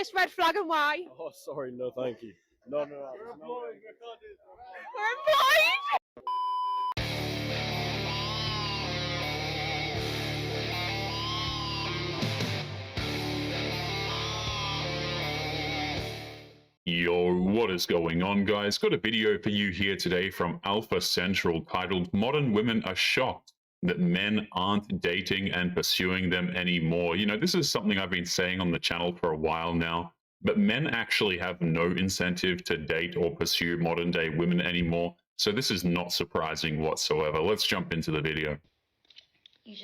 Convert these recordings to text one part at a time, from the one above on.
this red flag and why? Oh, sorry, no, thank you. No. We're employed! Yo, what is going on, guys? Got a video for you here today from Alpha Central titled "Modern Women Are Shocked That Men Aren't Dating and Pursuing Them Anymore." You know, this is something I've been saying on the channel for a while now, but men actually have no incentive to date or pursue modern day women anymore, so this is not surprising whatsoever. Let's jump into the video. You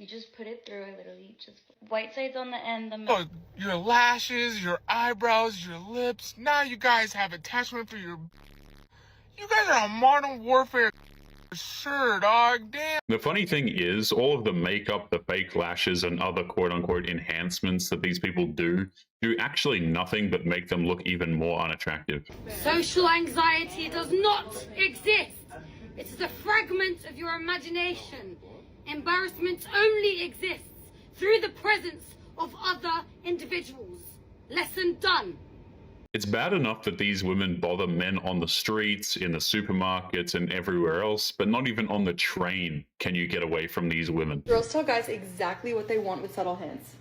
just put it through it, literally. Just white sides on the end. Oh, your lashes, your eyebrows, your lips. Now you guys have attachment for your... You guys are on modern warfare. Sure, dog. Damn. The funny thing is, all of the makeup, the fake lashes, and other quote-unquote enhancements that these people do actually nothing but make them look even more unattractive. Social anxiety does not exist. It is a fragment of your imagination. Embarrassment only exists through the presence of other individuals. Lesson done. It's bad enough that these women bother men on the streets, in the supermarkets, and everywhere else, but not even on the train can you get away from these women. Girls tell guys exactly what they want with subtle hints.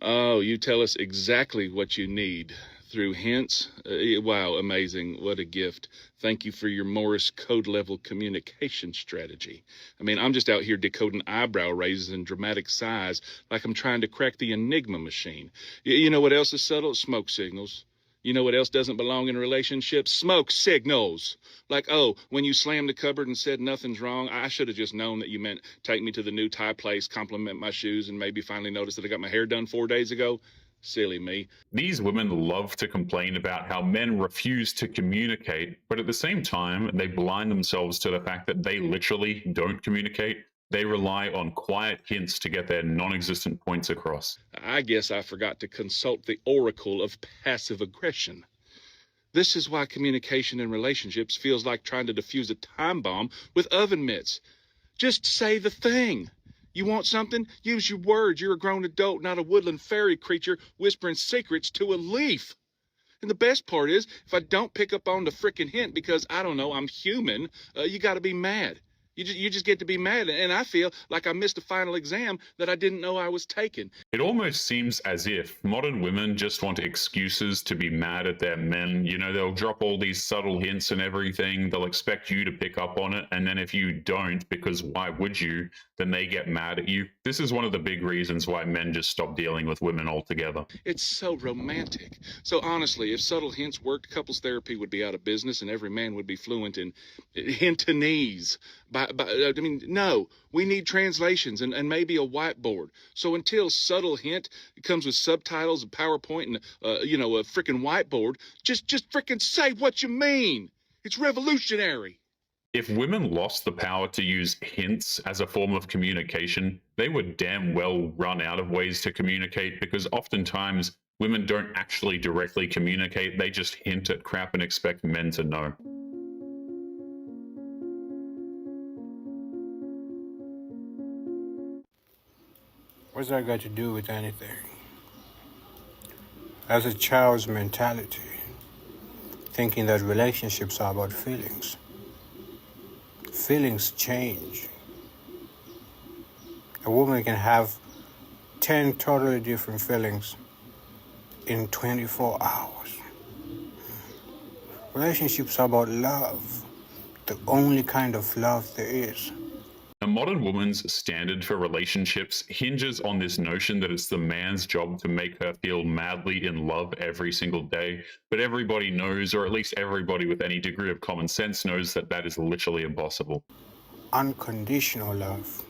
Oh, you tell us exactly what you need through hints? Wow, amazing. What a gift. Thank you for your Morse code level communication strategy. I mean, I'm just out here decoding eyebrow raises and dramatic sighs like I'm trying to crack the Enigma machine. You know what else is subtle? Smoke signals. You know what else doesn't belong in relationships? Smoke signals. Like, oh, when you slammed the cupboard and said nothing's wrong, I should have just known that you meant take me to the new Thai place, compliment my shoes, and maybe finally notice that I got my hair done 4 days ago. Silly me. These women love to complain about how men refuse to communicate, but at the same time, they blind themselves to the fact that they literally don't communicate. They rely on quiet hints to get their non-existent points across. I guess I forgot to consult the oracle of passive aggression. This is why communication in relationships feels like trying to defuse a time bomb with oven mitts. Just say the thing. You want something? Use your words. You're a grown adult, not a woodland fairy creature whispering secrets to a leaf. And the best part is, if I don't pick up on the frickin' hint because, I don't know, I'm human, you gotta be mad. You just get to be mad, and I feel like I missed a final exam that I didn't know I was taking. It almost seems as if modern women just want excuses to be mad at their men. You know, they'll drop all these subtle hints and everything. They'll expect you to pick up on it, and then if you don't, because why would you, then they get mad at you. This is one of the big reasons why men just stop dealing with women altogether. It's so romantic. So honestly, if subtle hints worked, couples therapy would be out of business, and every man would be fluent in hintonese. No, we need translations and maybe a whiteboard. So until subtle hint comes with subtitles and PowerPoint and, a frickin' whiteboard, just frickin' say what you mean. It's revolutionary. If women lost the power to use hints as a form of communication, they would damn well run out of ways to communicate, because oftentimes women don't actually directly communicate. They just hint at crap and expect men to know. What's that got to do with anything? That's a child's mentality, thinking that relationships are about feelings. Feelings change. A woman can have 10 totally different feelings in 24 hours. Relationships are about love, the only kind of love there is. A modern woman's standard for relationships hinges on this notion that it's the man's job to make her feel madly in love every single day. But everybody knows, or at least everybody with any degree of common sense knows, that that is literally impossible. Unconditional love.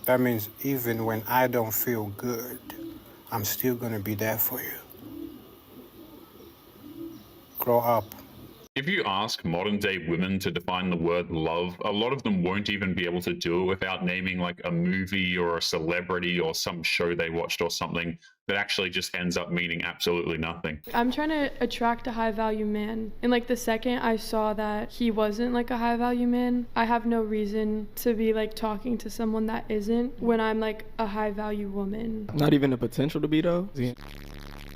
That means even when I don't feel good, I'm still going to be there for you. Grow up. If you ask modern-day women to define the word love, a lot of them won't even be able to do it without naming like a movie or a celebrity or some show they watched or something. that actually just ends up meaning absolutely nothing. I'm trying to attract a high value man. And like the second I saw that he wasn't like a high value man, I have no reason to be like talking to someone that isn't when I'm like a high value woman. Not even a potential to be though?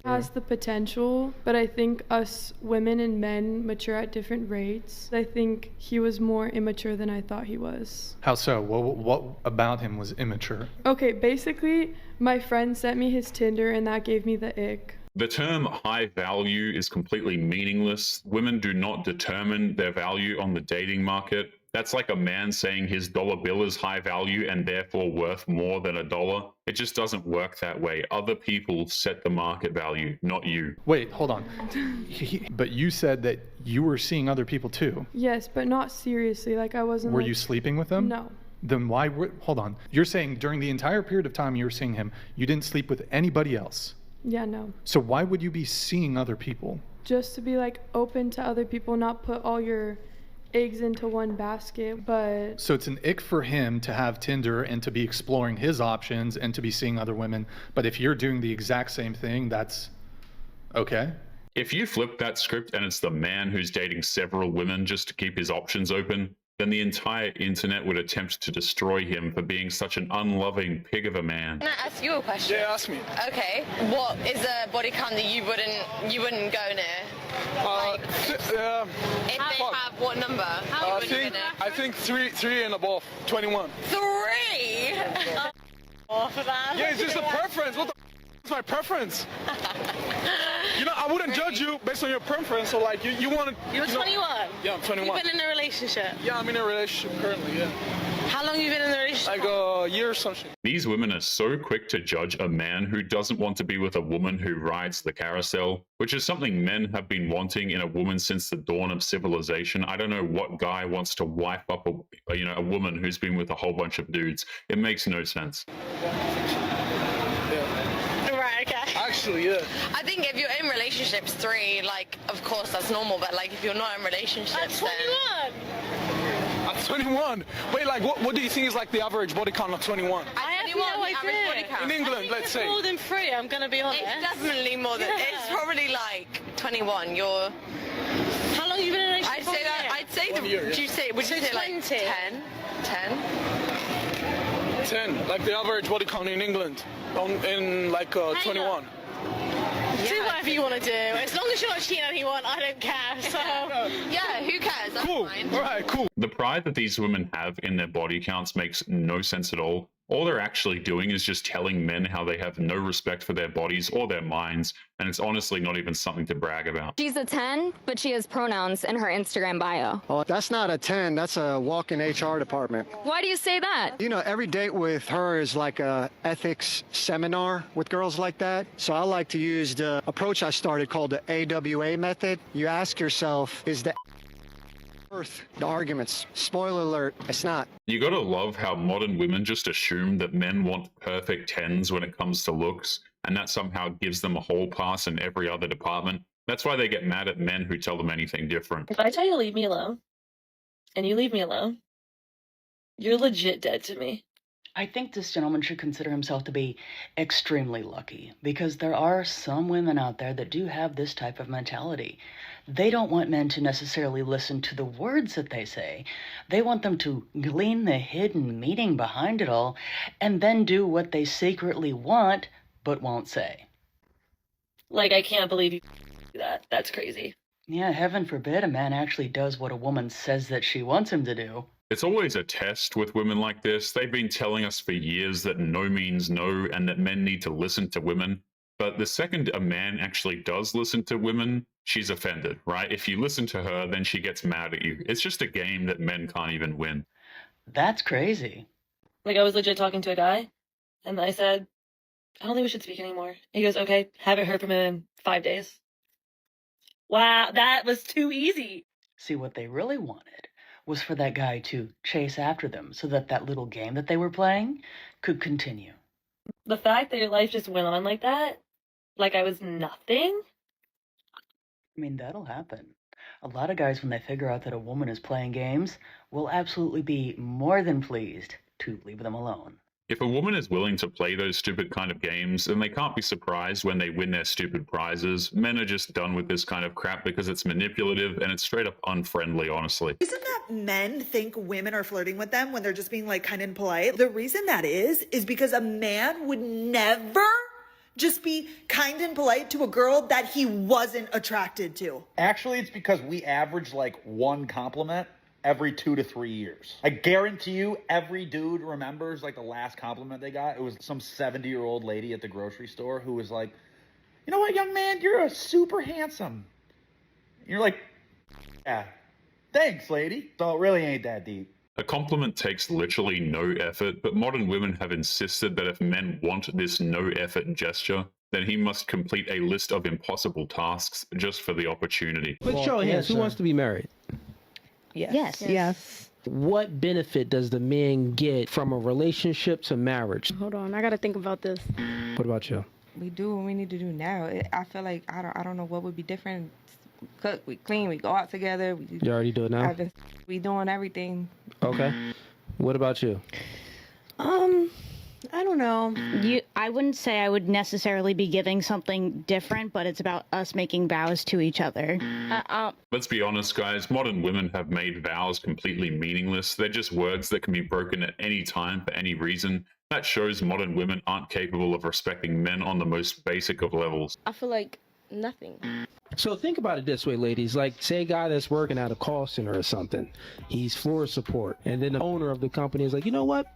Has the potential, but I think us women and men mature at different rates. I think he was more immature than I thought he was. How so? What about him was immature? Okay, basically, my friend sent me his Tinder and that gave me the ick. The term high value is completely meaningless. Women do not determine their value on the dating market. That's like a man saying his dollar bill is high value and therefore worth more than a dollar. It just doesn't work that way. Other people set the market value, not you. Wait, hold on. But you said that you were seeing other people too. Yes, but not seriously. Like I wasn't. Were like, you sleeping with them? No. Then why hold on. You're saying during the entire period of time you were seeing him, you didn't sleep with anybody else? Yeah, no. So why would you be seeing other people? Just to be like open to other people, not put all your eggs into one basket. But so it's an ick for him to have Tinder and to be exploring his options and to be seeing other women, but if you're doing the exact same thing, that's okay? If you flip that script and it's the man who's dating several women just to keep his options open, then the entire internet would attempt to destroy him for being such an unloving pig of a man. Can I ask you a question? Yeah, ask me. Okay. What is a body count that you wouldn't go near? If they have what number? I think three and above. 21. 3. For that. Yeah, it's just a preference. What the it's my preference. You know, I wouldn't judge you based on your preference. So like you want to. You're 21. Yeah, I'm 21. You've been in a relationship. Yeah, I'm in a relationship currently. Yeah. How long have you been in the relationship? Like a year or something. These women are so quick to judge a man who doesn't want to be with a woman who rides the carousel, which is something men have been wanting in a woman since the dawn of civilization. I don't know what guy wants to wipe up a woman who's been with a whole bunch of dudes. It makes no sense. Right, okay. Actually, yeah. I think if you're in relationships, 3, like, of course that's normal, but like if you're not in relationships, At 21. At 21. Wait, like what do you think is like the average body count of 21? I have no idea. In England, let's say. More than 3, I'm gonna be honest. It's definitely more than. Yeah. It's probably like 21. You're. How long have you been in a relationship? I'd say the. year, yeah. Would you say 20? Like 10? 10. Like the average body count in England. In like 21. Do whatever you want to do. As long as you're not cheating on anyone, I don't care. So yeah, who cares? That's cool. fine. All right, cool. The pride that these women have in their body counts makes no sense at all. All they're actually doing is just telling men how they have no respect for their bodies or their minds, and it's honestly not even something to brag about. She's a 10, but she has pronouns in her Instagram bio. Oh, that's not a 10. That's a walk-in HR department. Why do you say that? You know, every date with her is like a ethics seminar with girls like that. So I like to use the approach I started called the AWA method. You ask yourself, is the worth the arguments? Spoiler alert, it's not. You gotta love how modern women just assume that men want perfect 10s when it comes to looks, and that somehow gives them a whole pass in every other department. That's why they get mad at men who tell them anything different. If I tell you to leave me alone, and you leave me alone, you're legit dead to me. I think this gentleman should consider himself to be extremely lucky, because there are some women out there that do have this type of mentality. They don't want men to necessarily listen to the words that they say. They want them to glean the hidden meaning behind it all, and then do what they secretly want, but won't say. Like, I can't believe you do that. That's crazy. Yeah, heaven forbid a man actually does what a woman says that she wants him to do. It's always a test with women like this. They've been telling us for years that no means no and that men need to listen to women. But the second a man actually does listen to women, she's offended, right? If you listen to her, then she gets mad at you. It's just a game that men can't even win. That's crazy. Like, I was legit talking to a guy, and I said, I don't think we should speak anymore. He goes, okay, haven't heard from him in 5 days. Wow, that was too easy. See, what they really wanted was for that guy to chase after them so that that little game that they were playing could continue. The fact that your life just went on like that, like I was nothing. I mean, that'll happen. A lot of guys, when they figure out that a woman is playing games, will absolutely be more than pleased to leave them alone. If a woman is willing to play those stupid kind of games, then they can't be surprised when they win their stupid prizes. Men are just done with this kind of crap because it's manipulative and it's straight up unfriendly, honestly. The reason that men think women are flirting with them when they're just being like kind and polite, the reason that is because a man would never just be kind and polite to a girl that he wasn't attracted to. Actually, it's because we average like one compliment every 2 to 3 years. I guarantee you every dude remembers like the last compliment they got. It was some 70-year-old lady at the grocery store who was like, you know what, young man, you're super handsome. And you're like, yeah, thanks, lady. So it really ain't that deep. A compliment takes literally no effort, but modern women have insisted that if men want this no-effort gesture, then he must complete a list of impossible tasks just for the opportunity. Quick show of hands, who wants to be married? Yes. Yes. What benefit does the man get from a relationship to marriage? Hold on, I gotta think about this. What about you? We do what we need to do now. I feel like I don't know what would be different. Cook, we clean, we go out together. You already do it now? We doing everything. Okay. What about you? I don't know. I wouldn't say I would necessarily be giving something different, but it's about us making vows to each other. Let's be honest, guys. Modern women have made vows completely meaningless. They're just words that can be broken at any time for any reason. That shows modern women aren't capable of respecting men on the most basic of levels. I feel like nothing. So think about it this way, ladies. Like, say a guy that's working at a call center or something. He's floor support. And then the owner of the company is like, you know what?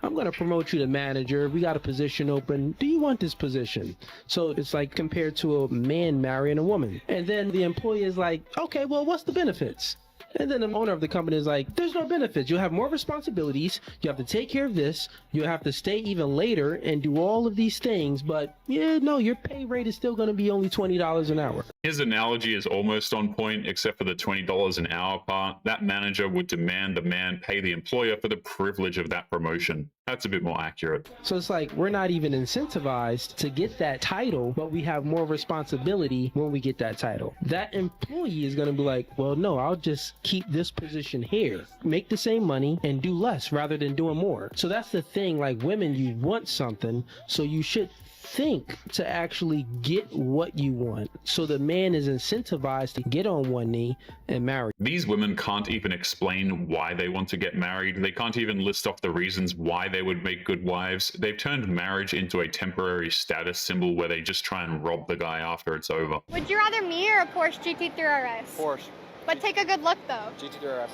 I'm going to promote you to manager. We got a position open. Do you want this position? So it's like compared to a man marrying a woman. And then the employee is like, okay, well, what's the benefits? And then the owner of the company is like, there's no benefits. You'll have more responsibilities. You have to take care of this. You'll have to stay even later and do all of these things. But yeah, no, your pay rate is still going to be only $20 an hour. His analogy is almost on point, except for the $20 an hour part. That manager would demand the man pay the employer for the privilege of that promotion. That's a bit more accurate. So it's like we're not even incentivized to get that title, but we have more responsibility when we get that title. That employee is going to be like, well, no, I'll just keep this position here, make the same money and do less rather than doing more. So that's the thing, like women, you want something, so you should think to actually get what you want. So the man is incentivized to get on one knee and marry. These women can't even explain why they want to get married. They can't even list off the reasons why they would make good wives. They've turned marriage into a temporary status symbol where they just try and rob the guy after it's over. Would you rather me or a Porsche GT3 RS? Porsche. But take a good look though. GT3 RS.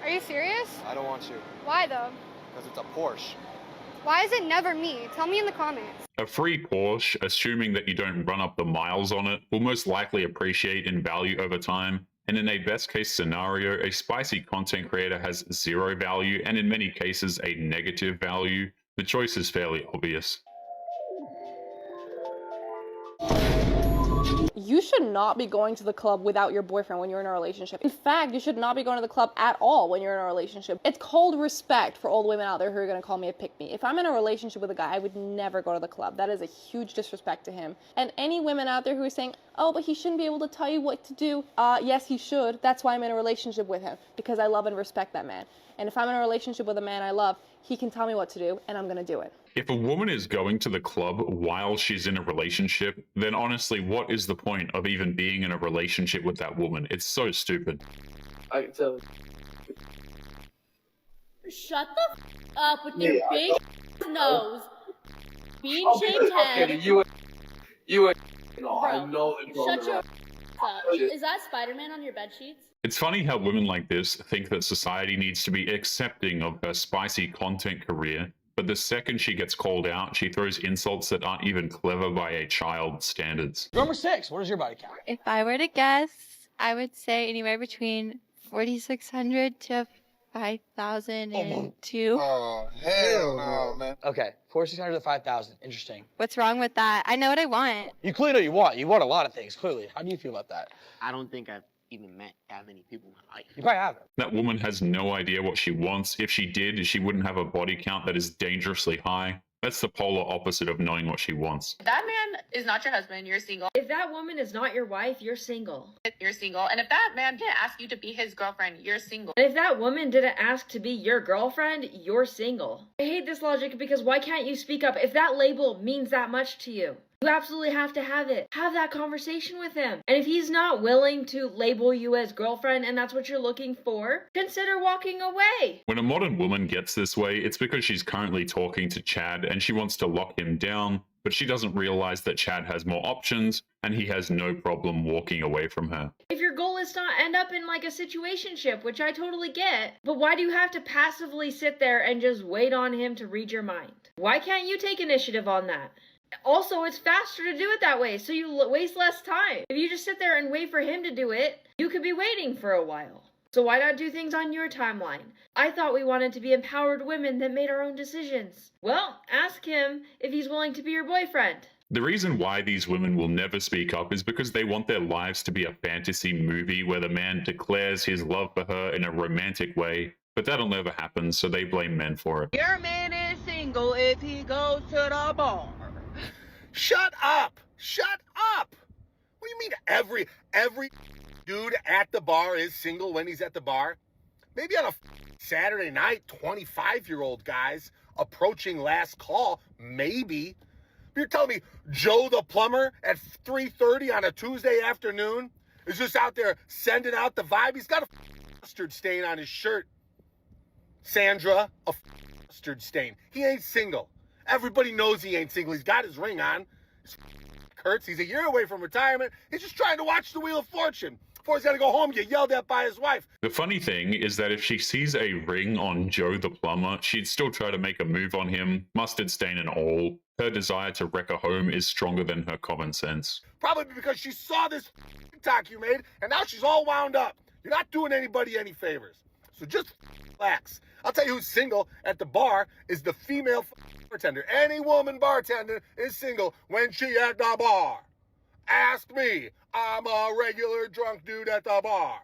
Are you serious? I don't want you. Why though? Because it's a Porsche. Why is it never me? Tell me in the comments. A free Porsche, assuming that you don't run up the miles on it, will most likely appreciate in value over time. And in a best case scenario, a spicy content creator has zero value and in many cases a negative value. The choice is fairly obvious. You should not be going to the club without your boyfriend when you're in a relationship. In fact, you should not be going to the club at all when you're in a relationship. It's called respect for all the women out there who are going to call me a pick-me. If I'm in a relationship with a guy, I would never go to the club. That is a huge disrespect to him. And any women out there who are saying, oh, but he shouldn't be able to tell you what to do. Yes, he should. That's why I'm in a relationship with him, because I love and respect that man. And if I'm in a relationship with a man I love, he can tell me what to do, and I'm going to do it. If a woman is going to the club while she's in a relationship, then honestly, what is the point of even being in a relationship with that woman? It's so stupid. Shut the up with your big nose, bean shaped head. I know that you're Shut your up. Is that Spider-Man on your bed sheets? It's funny how women like this think that society needs to be accepting of her spicy content career, but the second she gets called out, she throws insults that aren't even clever by a child's standards. Number 6, what is your body count? If I were to guess, I would say anywhere between 4,600 to 5,002. Oh, hell no, man. Okay, 4,600 to 5,000. Interesting. What's wrong with that? I know what I want. You clearly know what you want. You want a lot of things, clearly. How do you feel about that? I don't think I've even met that many people in my life. You probably haven't. That woman has no idea what she wants. If she did, she wouldn't have a body count that is dangerously high. That's the polar opposite of knowing what she wants. If that man is not your husband, you're single. If that woman is not your wife, you're single. You're single. And if that man didn't ask you to be his girlfriend, you're single. And if that woman didn't ask to be your girlfriend, you're single. I hate this logic because why can't you speak up if that label means that much to you? You absolutely have to have it. Have that conversation with him. And if he's not willing to label you as girlfriend and that's what you're looking for, consider walking away. When a modern woman gets this way, it's because she's currently talking to Chad and she wants to lock him down, but she doesn't realize that Chad has more options and he has no problem walking away from her. If your goal is to not end up in like a situationship, which I totally get, but why do you have to passively sit there and just wait on him to read your mind? Why can't you take initiative on that? Also, it's faster to do it that way, so you waste less time. If you just sit there and wait for him to do it, you could be waiting for a while. So why not do things on your timeline? I thought we wanted to be empowered women that made our own decisions. Well, ask him if he's willing to be your boyfriend. The reason why these women will never speak up is because they want their lives to be a fantasy movie where the man declares his love for her in a romantic way, but that'll never happen, so they blame men for it. Your man is single if he goes to the bar. Shut up! Shut up! What do you mean every dude at the bar is single when he's at the bar? Maybe on a Saturday night, 25-year-old guys approaching last call, maybe. You're telling me Joe the plumber at 3:30 on a Tuesday afternoon is just out there sending out the vibe? He's got a mustard stain on his shirt. Sandra, a mustard stain. He ain't single. Everybody knows he ain't single. He's got his ring on. His hurts. He's a year away from retirement. He's just trying to watch the Wheel of Fortune. Before he's got to go home, get yelled at by his wife. The funny thing is that if she sees a ring on Joe the plumber, she'd still try to make a move on him, mustard stain and all. Her desire to wreck a home is stronger than her common sense. Probably because she saw this TikTok you made, and now she's all wound up. You're not doing anybody any favors. So just relax. I'll tell you who's single at the bar is the female bartender. Any woman bartender is single when she at the bar. Ask me. I'm a regular drunk dude at the bar.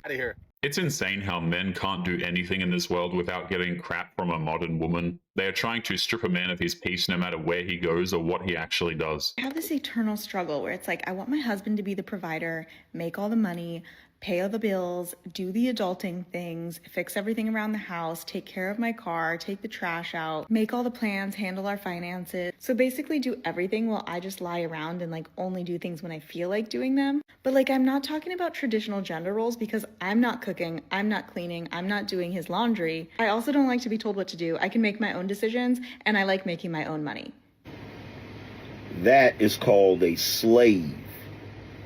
Out of here. It's insane how men can't do anything in this world without getting crap from a modern woman. They are trying to strip a man of his peace no matter where he goes or what he actually does. I have this eternal struggle where it's like, I want my husband to be the provider, make all the money, pay all the bills, do the adulting things, fix everything around the house, take care of my car, take the trash out, make all the plans, handle our finances. So basically do everything while I just lie around and like only do things when I feel like doing them. But like, I'm not talking about traditional gender roles because I'm not cooking, I'm not cleaning, I'm not doing his laundry. I also don't like to be told what to do. I can make my own decisions and I like making my own money. That is called a slave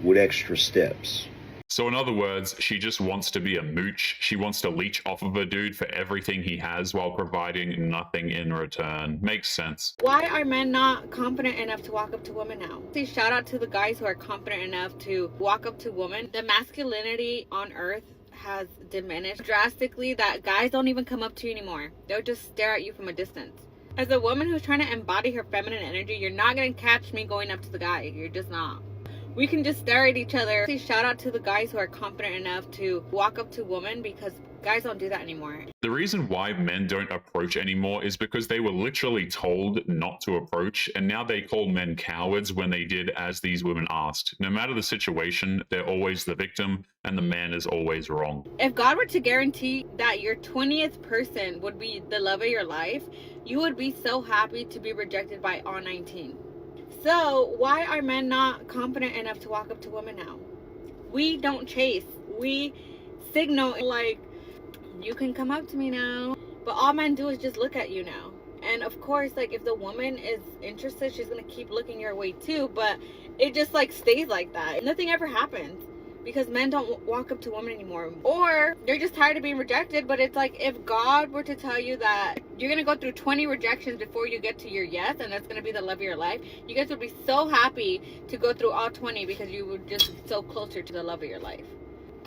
with extra steps. So in other words, she just wants to be a mooch. She wants to leech off of a dude for everything he has while providing nothing in return. Makes sense. Why are men not confident enough to walk up to women now? See, shout out to the guys who are confident enough to walk up to women. The masculinity on earth has diminished drastically that guys don't even come up to you anymore. They'll just stare at you from a distance. As a woman who's trying to embody her feminine energy, you're not going to catch me going up to the guy. You're just not. We can just stare at each other. See, shout out to the guys who are confident enough to walk up to women because guys don't do that anymore. The reason why men don't approach anymore is because they were literally told not to approach, and now they call men cowards when they did as these women asked. No matter the situation, they're always the victim, and the man is always wrong. If God were to guarantee that your 20th person would be the love of your life, you would be so happy to be rejected by all 19. So why are men not confident enough to walk up to women now? We don't chase. We signal like, you can come up to me now. But all men do is just look at you now. And of course, like if the woman is interested, she's going to keep looking your way too. But it just like stays like that. Nothing ever happens. Because men don't walk up to women anymore. Or they're just tired of being rejected. But it's like if God were to tell you that you're going to go through 20 rejections before you get to your yes, and that's going to be the love of your life, you guys would be so happy to go through all 20 because you would just be so closer to the love of your life.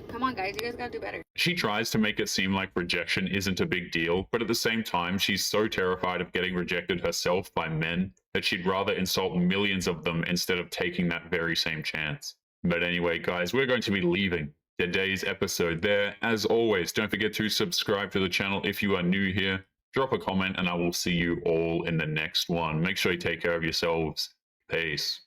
Come on, guys. You guys got to do better. She tries to make it seem like rejection isn't a big deal, but at the same time, she's so terrified of getting rejected herself by men that she'd rather insult millions of them instead of taking that very same chance. But anyway, guys, we're going to be leaving today's episode there. As always, don't forget to subscribe to the channel if you are new here. drop a comment, and I will see you all in the next one. Make sure you take care of yourselves. Peace.